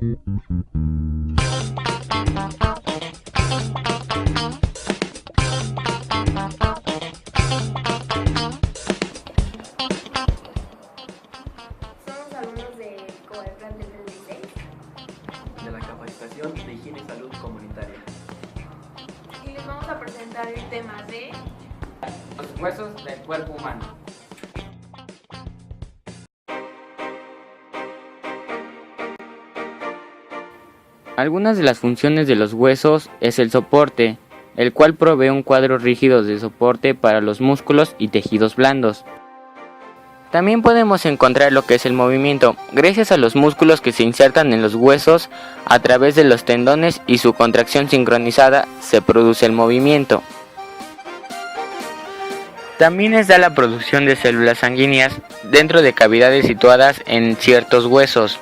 Somos alumnos de Covalplan del 36 de la capacitación de higiene y salud comunitaria. y les vamos a presentar el tema de Los huesos del cuerpo humano. Algunas de las funciones de los huesos es el soporte, el cual provee un cuadro rígido de soporte para los músculos y tejidos blandos. También podemos encontrar lo que es el movimiento, gracias a los músculos que se insertan en los huesos a través de los tendones y su contracción sincronizada se produce el movimiento. También está la producción de células sanguíneas dentro de cavidades situadas en ciertos huesos.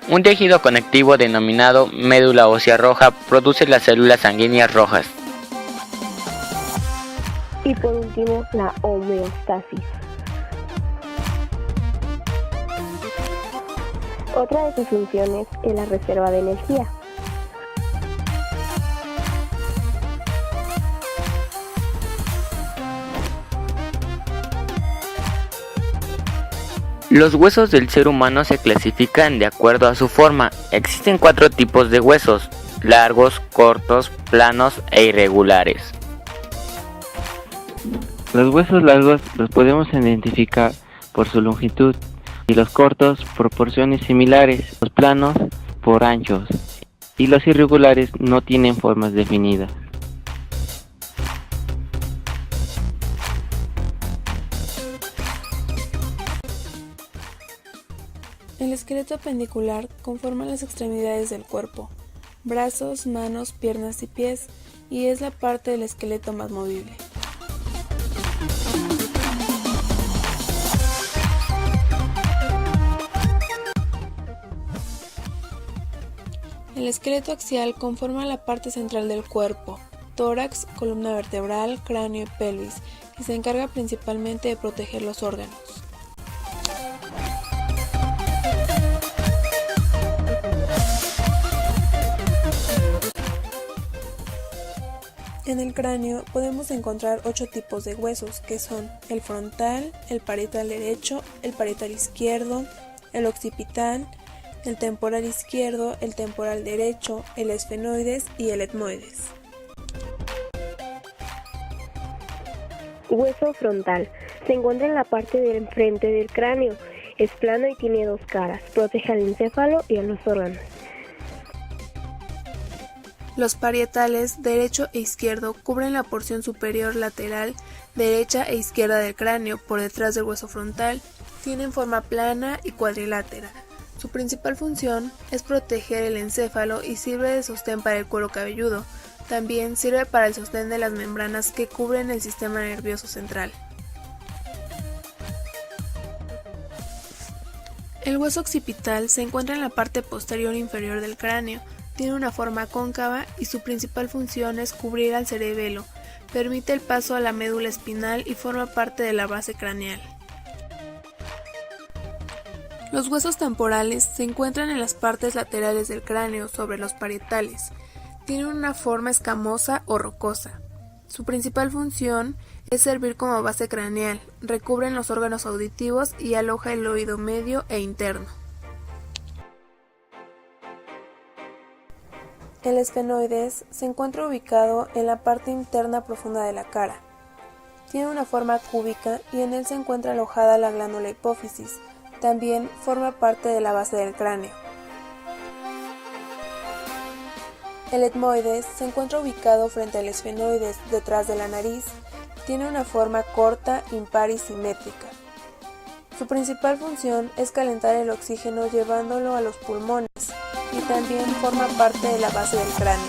Un tejido conectivo denominado médula ósea roja produce las células sanguíneas rojas. Y por último, la homeostasis. Otra de sus funciones es la reserva de energía. Los huesos del ser humano se clasifican de acuerdo a su forma. Existen 4 tipos de huesos: largos, cortos, planos e irregulares. Los huesos largos los podemos identificar por su longitud y los cortos por porciones similares, los planos por anchos y los irregulares no tienen formas definidas. El esqueleto apendicular conforma las extremidades del cuerpo, brazos, manos, piernas y pies, y es la parte del esqueleto más movible. El esqueleto axial conforma la parte central del cuerpo, tórax, columna vertebral, cráneo y pelvis, y se encarga principalmente de proteger los órganos. En el cráneo podemos encontrar 8 tipos de huesos, que son el frontal, el parietal derecho, el parietal izquierdo, el occipital, el temporal izquierdo, el temporal derecho, el esfenoides y el etmoides. Hueso frontal. Se encuentra en la parte del enfrente del cráneo. Es plano y tiene 2 caras. Protege al encéfalo y a los órganos. Los parietales derecho e izquierdo cubren la porción superior lateral derecha e izquierda del cráneo por detrás del hueso frontal. Tienen forma plana y cuadrilátera. Su principal función es proteger el encéfalo y sirve de sostén para el cuero cabelludo. También sirve para el sostén de las membranas que cubren el sistema nervioso central. El hueso occipital se encuentra en la parte posterior inferior del cráneo. Tiene una forma cóncava y su principal función es cubrir al cerebelo. Permite el paso a la médula espinal y forma parte de la base craneal. Los huesos temporales se encuentran en las partes laterales del cráneo sobre los parietales. Tienen una forma escamosa o rocosa. Su principal función es servir como base craneal, recubren los órganos auditivos y aloja el oído medio e interno. El esfenoides se encuentra ubicado en la parte interna profunda de la cara. Tiene una forma cúbica y en él se encuentra alojada la glándula hipófisis. También forma parte de la base del cráneo. El etmoides se encuentra ubicado frente al esfenoides detrás de la nariz. Tiene una forma corta, impar y simétrica. Su principal función es calentar el oxígeno llevándolo a los pulmones y también forma parte de la base del cráneo.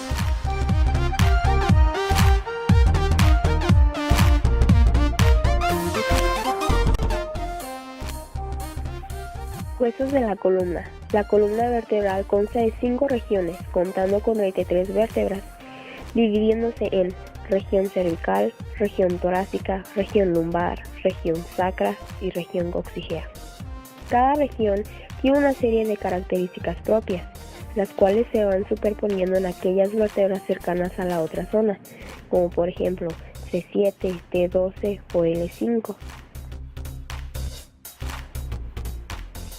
Huesos de la columna. La columna vertebral consta de 5 regiones, contando con 23 vértebras, dividiéndose en región cervical, región torácica, región lumbar, región sacra y región coxígea. Cada región tiene una serie de características propias. las cuales se van superponiendo en aquellas vértebras cercanas a la otra zona, como por ejemplo C7, T12 o L5.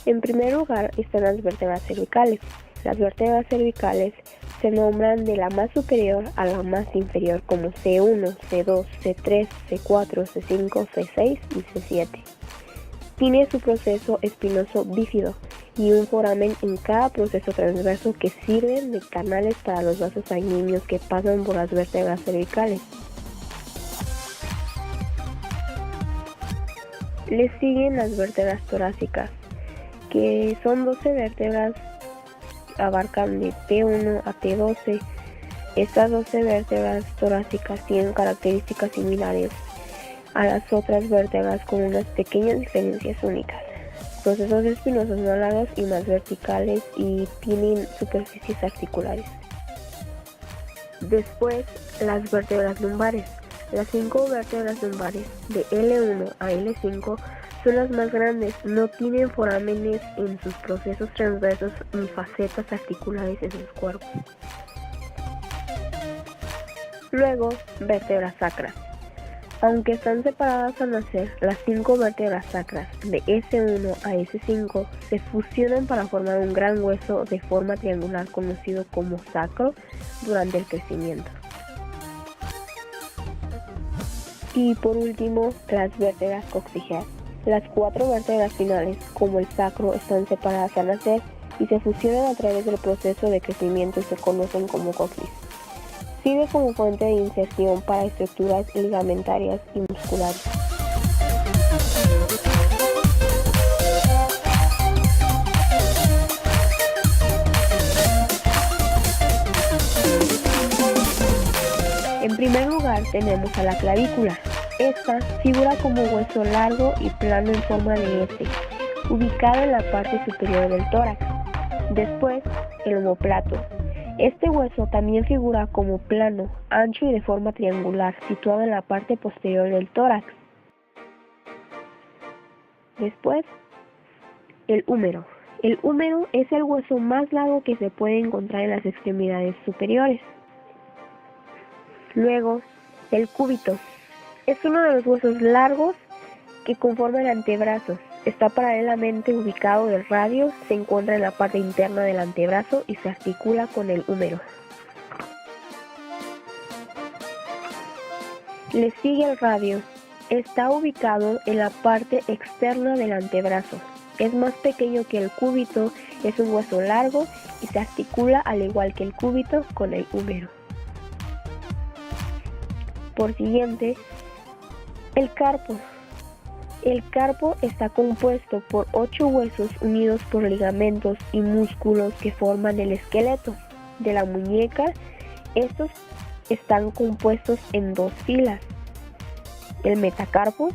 En primer lugar están las vértebras cervicales. Las vértebras cervicales se nombran de la más superior a la más inferior como C1, C2, C3, C4, C5, C6 y C7. Tiene su proceso espinoso bífido y un foramen en cada proceso transverso que sirven de canales para los vasos sanguíneos que pasan por las vértebras cervicales. Le siguen las vértebras torácicas, que son 12 vértebras, abarcan de T1 a T12. Estas 12 vértebras torácicas tienen características similares a las otras vértebras con unas pequeñas diferencias únicas. Procesos espinosos más largos y más verticales y tienen superficies articulares. Después, las vértebras lumbares. Las 5 vértebras lumbares de L1 a L5 son las más grandes, no tienen forámenes en sus procesos transversos ni facetas articulares en sus cuerpos. Luego, vértebras sacras. Aunque están separadas al nacer, las 5 vértebras sacras de S1 a S5 se fusionan para formar un gran hueso de forma triangular conocido como sacro durante el crecimiento. Y por último, las vértebras coxígeas. Las 4 vértebras finales, como el sacro, están separadas al nacer y se fusionan a través del proceso de crecimiento y se conocen como coxis. Sirve como fuente de inserción para estructuras ligamentarias y musculares. En primer lugar tenemos a la clavícula. Esta figura como hueso largo y plano en forma de S, ubicado en la parte superior del tórax. Después, el omóplato. Este hueso también figura como plano, ancho y de forma triangular, situado en la parte posterior del tórax. Después, el húmero. El húmero es el hueso más largo que se puede encontrar en las extremidades superiores. Luego, el cúbito. Es uno de los huesos largos que conforman el antebrazo. Está paralelamente ubicado del radio, se encuentra en la parte interna del antebrazo y se articula con el húmero. Le sigue el radio. Está ubicado en la parte externa del antebrazo. Es más pequeño que el cúbito, es un hueso largo y se articula al igual que el cúbito con el húmero. Por siguiente, el carpo. El carpo está compuesto por 8 huesos unidos por ligamentos y músculos que forman el esqueleto de la muñeca. Estos están compuestos en 2 filas. El metacarpo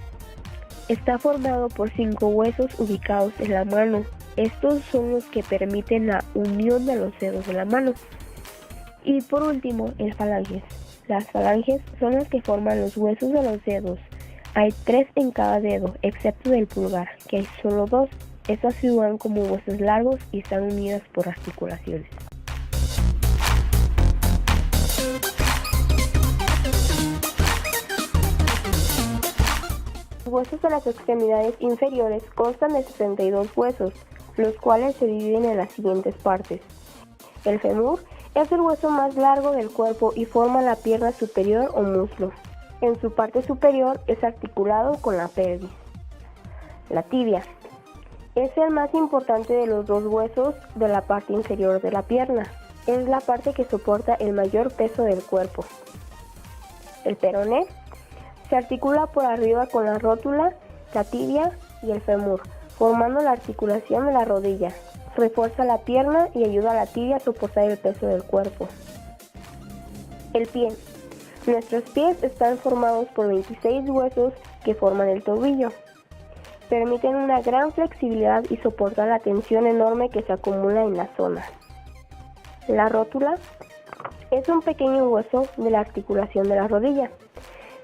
está formado por 5 huesos ubicados en la mano. Estos son los que permiten la unión de los dedos de la mano. Y por último, el falanges. Las falanges son las que forman los huesos de los dedos. Hay 3 en cada dedo, excepto del pulgar, que hay solo 2. Estas figuran como huesos largos y están unidas por articulaciones. Los huesos de las extremidades inferiores constan de 62 huesos, los cuales se dividen en las siguientes partes. El fémur es el hueso más largo del cuerpo y forma la pierna superior o muslo. En su parte superior es articulado con la pelvis. La tibia es el más importante de los 2 huesos de la parte inferior de la pierna. Es la parte que soporta el mayor peso del cuerpo. El peroné se articula por arriba con la rótula, la tibia y el fémur, formando la articulación de la rodilla. Refuerza la pierna y ayuda a la tibia a soportar el peso del cuerpo. El pie. Nuestros pies están formados por 26 huesos que forman el tobillo. Permiten una gran flexibilidad y soportan la tensión enorme que se acumula en la zona. La rótula es un pequeño hueso de la articulación de la rodilla.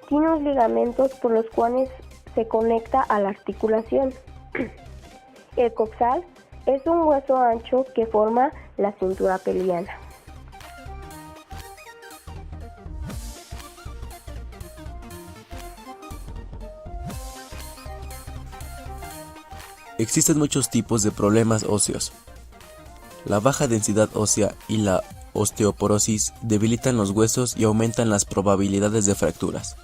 Tiene unos ligamentos por los cuales se conecta a la articulación. El coxal es un hueso ancho que forma la cintura pelviana. Existen muchos tipos de problemas óseos. La baja densidad ósea y la osteoporosis debilitan los huesos y aumentan las probabilidades de fracturas.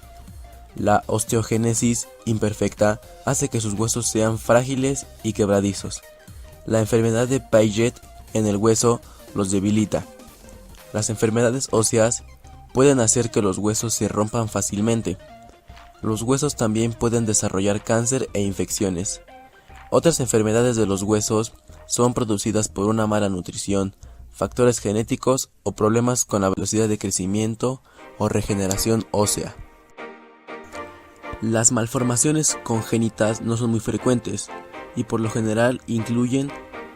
La osteogénesis imperfecta hace que sus huesos sean frágiles y quebradizos. La enfermedad de Paget en el hueso los debilita. Las enfermedades óseas pueden hacer que los huesos se rompan fácilmente. Los huesos también pueden desarrollar cáncer e infecciones. Otras enfermedades de los huesos son producidas por una mala nutrición, factores genéticos o problemas con la velocidad de crecimiento o regeneración ósea. Las malformaciones congénitas no son muy frecuentes y por lo general incluyen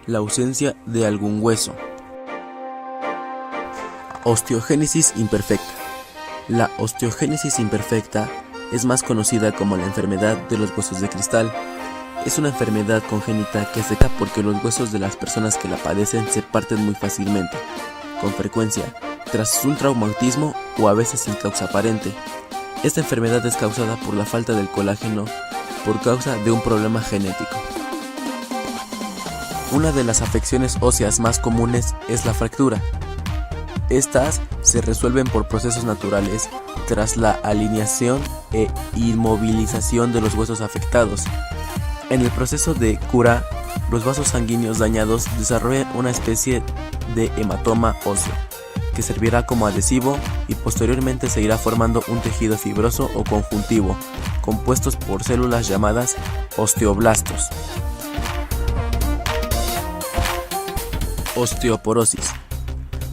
la ausencia de algún hueso. Osteogénesis imperfecta. La osteogénesis imperfecta es más conocida como la enfermedad de los huesos de cristal. Es una enfermedad congénita que se da porque los huesos de las personas que la padecen se parten muy fácilmente, con frecuencia, tras un traumatismo o a veces sin causa aparente. Esta enfermedad es causada por la falta del colágeno por causa de un problema genético. Una de las afecciones óseas más comunes es la fractura. Estas se resuelven por procesos naturales tras la alineación e inmovilización de los huesos afectados. En el proceso de cura, los vasos sanguíneos dañados desarrollan una especie de hematoma óseo, que servirá como adhesivo y posteriormente se irá formando un tejido fibroso o conjuntivo, compuestos por células llamadas osteoblastos. Osteoporosis.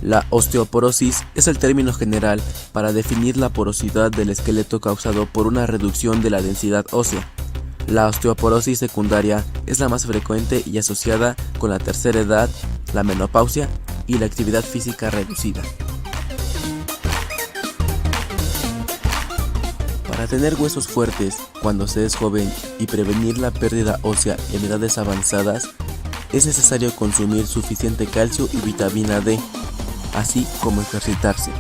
La osteoporosis es el término general para definir la porosidad del esqueleto causado por una reducción de la densidad ósea. La osteoporosis secundaria es la más frecuente y asociada con la tercera edad, la menopausia y la actividad física reducida. Para tener huesos fuertes cuando se es joven y prevenir la pérdida ósea en edades avanzadas, es necesario consumir suficiente calcio y vitamina D, así como ejercitarse.